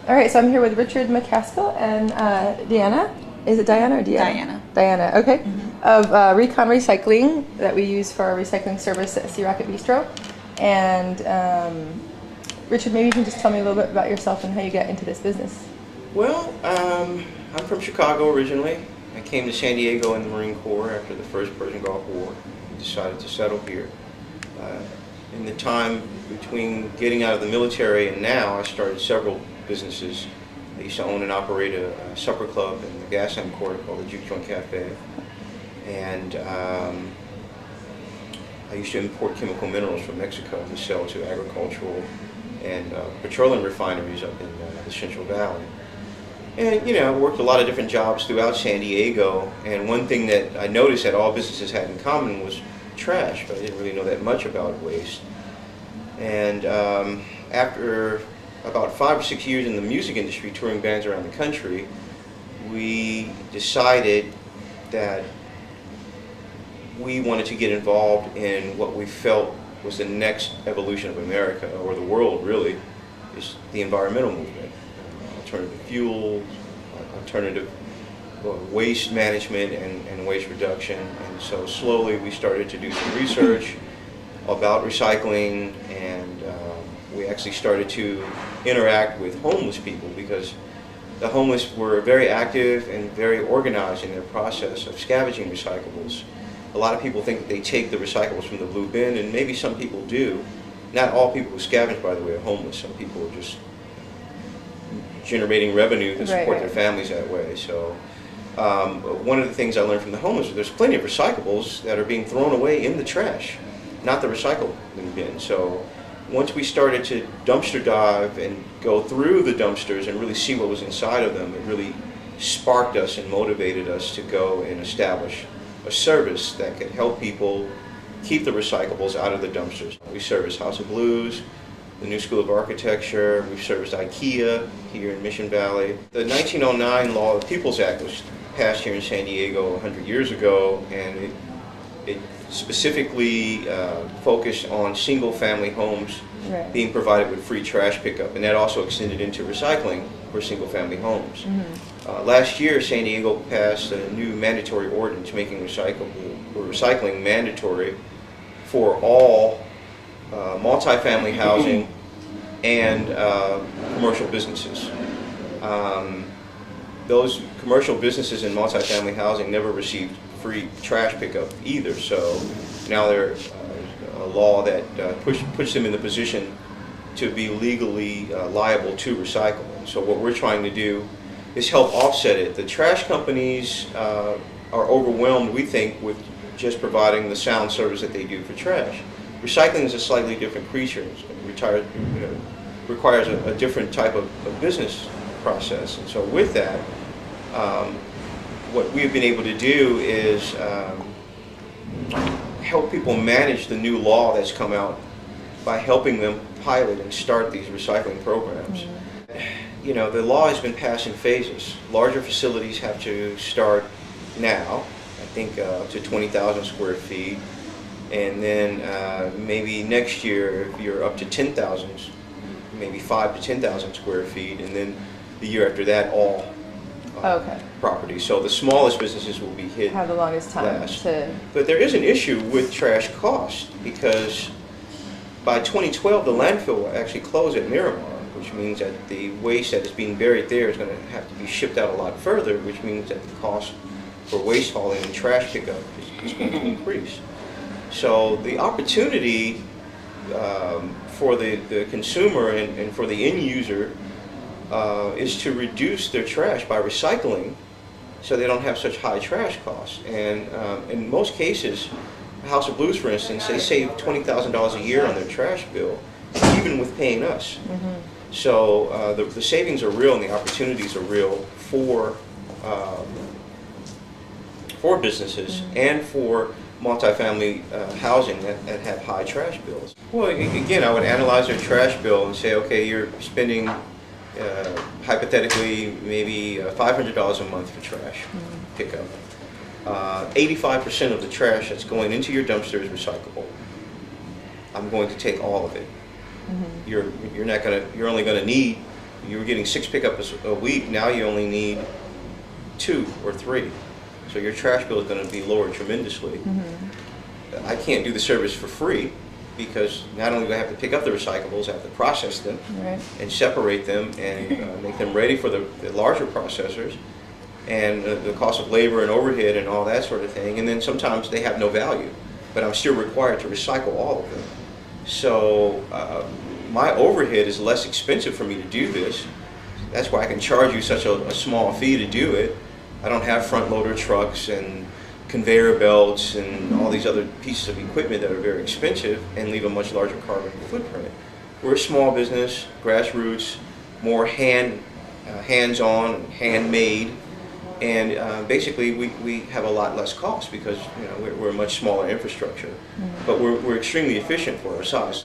All right, so I'm here with Richard McCaskill and Deanna. Is it Diana or Deanna? Diana. Diana, okay. Of Recon Recycling that we use for our recycling service at Sea Rocket Bistro. And Richard, maybe you can just tell me a little bit about yourself and how you got into this business. Well, I'm from Chicago originally. I came to San Diego in the Marine Corps after the first Persian Gulf War. Decided to settle here. In the time between getting out of the military and now, I started several businesses. I used to own and operate a supper club in the Gaslamp Quarter called the Juke Joint Cafe. And I used to import chemical minerals from Mexico to sell to agricultural and petroleum refineries up in the Central Valley. And, you know, I worked a lot of different jobs throughout San Diego, and one thing that I noticed that all businesses had in common was trash, but I didn't really know that much about waste. And after about 5 or 6 years in the music industry, touring bands around the country, we decided that we wanted to get involved in what we felt was the next evolution of America, or the world really, is the environmental movement. Alternative fuels, alternative waste management and waste reduction. And so slowly we started to do some research about recycling, and we actually started to interact with homeless people, because the homeless were very active and very organized in their process of scavenging recyclables. A lot of people think that they take the recyclables from the blue bin, and maybe some people do. Not all people who scavenge, by the way, are homeless. Some people are just generating revenue to support their families that way. So one of the things I learned from the homeless is there's plenty of recyclables that are being thrown away in the trash, not the recycling bin. So once we started to dumpster dive and go through the dumpsters and really see what was inside of them, it really sparked us and motivated us to go and establish a service that could help people keep the recyclables out of the dumpsters. We service House of Blues, the New School of Architecture. We've serviced IKEA here in Mission Valley. The 1909 law, the People's Act, was passed here in San Diego 100 years ago, and it specifically focused on single-family homes being provided with free trash pickup, and that also extended into recycling for single-family homes. Last year, San Diego passed a new mandatory ordinance making recycling mandatory for all multifamily housing and commercial businesses. Those commercial businesses and multifamily housing never received free trash pickup either, so now there's a law that puts them in the position to be legally liable to recycle. So what we're trying to do is help offset it. The trash companies are overwhelmed, we think, with just providing the sound service that they do for trash. Recycling is a slightly different creature. It requires a different type of business process. And so with that, what we've been able to do is help people manage the new law that's come out by helping them pilot and start these recycling programs. You know, the law has been passed in phases. Larger facilities have to start now, I think up to 20,000 square feet. And then maybe next year, if you're up to 10,000, maybe 5 to 10,000 square feet, and then the year after that, all property. So the smallest businesses will be hit Have the longest time last. to... But there is an issue with trash cost, because by 2012, the landfill will actually close at Miramar, which means that the waste that is being buried there is going to have to be shipped out a lot further, which means that the cost for waste hauling and trash pickup is going to increase. So the opportunity for the consumer and for the end user is to reduce their trash by recycling, so they don't have such high trash costs. And in most cases, House of Blues, for instance, they save $20,000 a year on their trash bill, even with paying us. So the savings are real and the opportunities are real for businesses and for multifamily housing that have high trash bills. Well, again, I would analyze their trash bill and say, okay, you're spending hypothetically maybe $500 a month for trash pickup. 85% of the trash that's going into your dumpster is recyclable. I'm going to take all of it. You're only going to need you were getting 6 pickups a week. Now you only need 2 or 3. So your trash bill is going to be lowered tremendously. I can't do the service for free because not only do I have to pick up the recyclables, I have to process them and separate them and make them ready for the larger processors, and the cost of labor and overhead and all that sort of thing. And then sometimes they have no value, but I'm still required to recycle all of them. So my overhead is less expensive for me to do this. That's why I can charge you such a small fee to do it. I don't have front loader trucks and conveyor belts and all these other pieces of equipment that are very expensive and leave a much larger carbon footprint. We're a small business, grassroots, more hands-on, handmade, and basically we have a lot less cost because we're a much smaller infrastructure, but we're extremely efficient for our size.